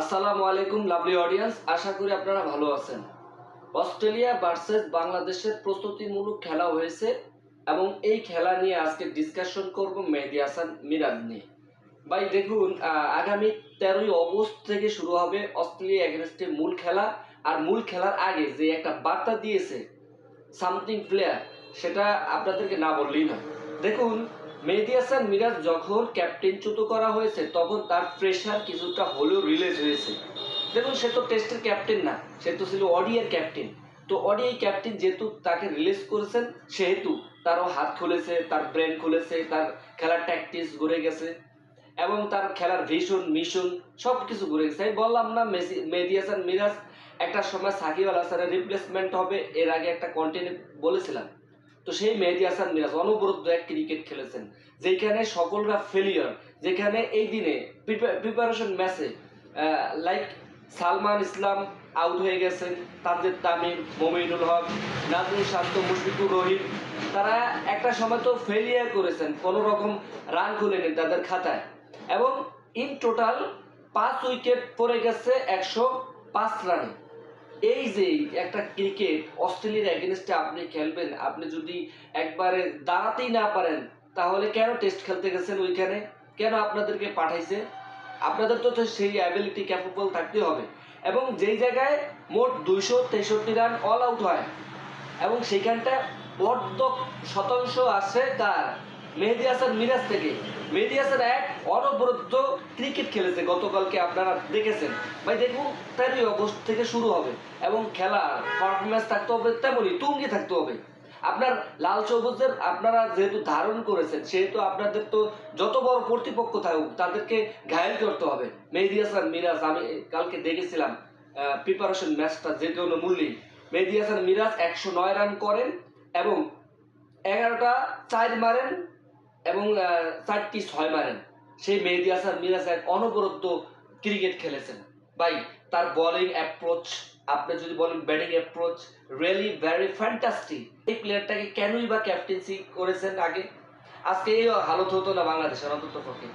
আসসালামু আলাইকুম lovely audience, আশা করি আপনারা ভালো আছেন। অস্ট্রেলিয়া ভার্সেস বাংলাদেশের প্রস্তুতিমূলক খেলা হয়েছে এবং এই খেলা নিয়ে আজকে ডিসকাশন করব মেহেদী হাসান মিরাজ নিয়ে। ভাই দেখুন, আগামী 13ই অগস্ট থেকে শুরু হবে অস্ট্রেলিয়া এগেনস্টের মূল খেলা। আর মূল খেলার আগে যে একটা বার্তা দিয়েছে সামথিং প্লেয়ার, সেটা আপনাদেরকে না বললেই না। দেখুন, মেহেদী হাসান মিরাজ যখন ক্যাপ্টেনচ্যুত করা হয়েছে তখন তার প্রেশার কিছুটা হলেও রিলিজ হয়েছে। দেখুন, সে তো টেস্টের ক্যাপ্টেন না, সে তো ছিল ওডিআই ক্যাপ্টেন। তো ওডিআই ক্যাপ্টেন যেহেতু তাকে রিলিজ করেছেন, সেহেতু তারও হাত খুলেছে, তার ব্রেন খুলেছে, তার খেলার ট্যাকটিক্স ঘুরে গেছে এবং তার খেলার ভিশন মিশন সব কিছু ঘুরে গেছে। আমি বললাম না মেহেদী হাসান মিরাজ একটা সময় সাকিব আল হাসানের রিপ্লেসমেন্ট হবে, এর আগে একটা কন্টেন্ট বলেছিলাম। তো সেই মেহেদী হাসান মিরাজ অনবরত এক ক্রিকেট খেলেছেন, যেখানে সকলরা ফেলিয়ার, যেখানে এই দিনে প্রিপারেশন ম্যাচে লাইক সালমান ইসলাম আউট হয়ে গেছেন, তাদের তামিম, মমিনুল হক, নাজমুল শান্ত, মুশফিকুর রহিম, তারা একটা সময় তো ফেলিয়ার করেছেন, কোনো রকম রান খুলেনি তাদের খাতায়। এবং ইন টোটাল 5 উইকেট পড়ে গেছে 105 রানে। এই যে একটা ক্রিকেট অস্ট্রেলিয়ার এগেনস্টে আপনি খেলবেন, আপনি যদি একবারে দাঁড়াতেই না পারেন, তাহলে কেন টেস্ট খেলতে গেছেন ওইখানে? কেন আপনাদেরকে পাঠাইছে? আপনাদের তো সেই অ্যাবিলিটি ক্যাপেবল থাকতে হবে। এবং যেই জায়গায় মোট 263 রান অল আউট হয় এবং সেখানটা অর্ধ শতাংশ আসে কার? মেহেদী হাসান মিরাজ থেকে। মেহেদী হাসান এক অনবরত ক্রিকেট খেলেছে গতকালকে, আপনারা দেখেছেন। ভাই দেখুন, 13ই অগস্ট থেকে শুরু হবে এবং খেলার পারফরমেন্স থাকতে হবে তেমনই তুঙ্গে থাকতে হবে। আপনার লাল সবুজের আপনারা যেহেতু ধারণ করেছেন, সেহেতু আপনাদের তো যত বড় কর্তৃপক্ষ থাকুক তাদেরকে ঘায়েল করতে হবে। মেহেদী হাসান মিরাজ, আমি কালকে দেখেছিলাম প্রিপারেশন ম্যাচটা, যে কোনো মূল্যেই মেহেদী হাসান মিরাজ 109 রান করেন এবং 11টা 4 মারেন এবং 4টি 6 মারেন। সেই মেহেদী হাসান মিরাজ এক অনবরত ক্রিকেট খেলেছেন। ভাই, তার বোলিং অ্যাপ্রোচ, আপনি যদি বলেন batting approach, really very fantastic. এই প্লেয়ারটাকে কেনই বা ক্যাপ্টেন্সি করেছেন আগে? আজকে এই হালত হতো না বাংলাদেশের অন্তত পক্ষে।